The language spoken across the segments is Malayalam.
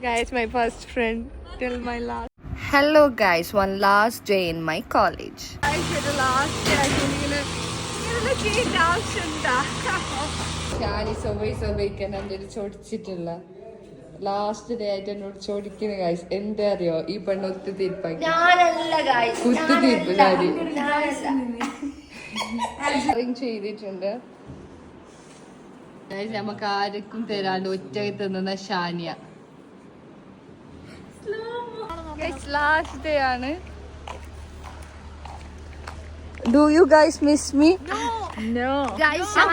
Guys, my first friend till my last. Hello guys, one last day in my college. Guys, the last day I think change ആവശ്യമുണ്ടാ ഞാൻ സൊബൈക്കാൻ എൻ്റെ ചോദിച്ചിട്ടില്ല. ലാസ്റ്റ് ഡേ ആയിട്ട് എന്നോട് ചോദിക്കുന്ന ഗൈസ് എന്താ അറിയോ, ഈ പെണ്ണ് ഒത്തു തീർപ്പാക്കി കുത്തു തീർപ്പ് ചെയ്തിട്ടുണ്ട്. നമുക്ക് ആർക്കും തരാണ്ട് ഒറ്റയ്ക്ക് തിന്നുന്ന ഷാനിയ. ലാസ്റ്റ് ഡേ ആണ്. Do you guys miss me? No. Guys, I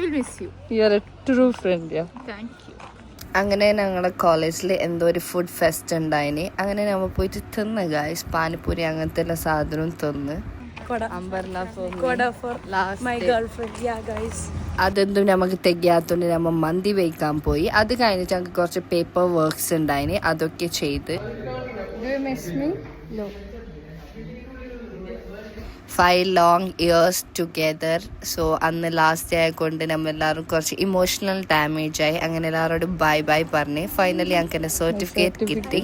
will miss you. You are a true friend, yeah. Thank you. അങ്ങനെ ഞങ്ങളുടെ കോളേജിൽ എന്തോ ഒരു ഫുഡ് ഫെസ്റ്റ് ഉണ്ടായിന്. അങ്ങനെ നമ്മൾ പോയിട്ട് തിന്ന് ഗൈസ്, പാനിപ്പൂരി അങ്ങനത്തെ എല്ലാ സാധനവും തിന്ന്. അതൊന്നും നമുക്ക് തികയാത്തോണ്ട് നമ്മൾ മന്തി വയ്ക്കാൻ പോയി. അത് കഴിഞ്ഞിട്ട് ഞങ്ങൾക്ക് കുറച്ച് പേപ്പർ വർക്ക്സ് ഉണ്ടായിന്, അതൊക്കെ ചെയ്ത്. 5 long years together. സോ അന്ന് ലാസ്റ്റ് ആയതുകൊണ്ട് നമ്മളെല്ലാവരും കുറച്ച് ഇമോഷണൽ ഡാമേജ് ആയി. അങ്ങനെ എല്ലാവരോടും ബൈ ബൈ പറഞ്ഞ് ഫൈനലി ഞങ്ങൾക്ക് എൻ്റെ സർട്ടിഫിക്കറ്റ് കിട്ടി.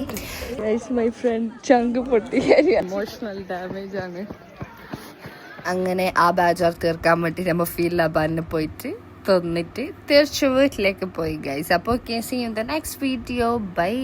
മൈ ഫ്രണ്ട് ചങ്ക് പൊട്ടി, ഇമോഷണൽ ഡാമേജ് ആണ്. അങ്ങനെ ആ ബാജാർ തീർക്കാൻ വേണ്ടി നമ്മൾ ഫീൽ ലബാനിന് പോയിട്ട് തിന്നിട്ട് തിരിച്ചു വീട്ടിലേക്ക് പോയി ഗൈസ്. അപ്പോൾ see you in the next video. By.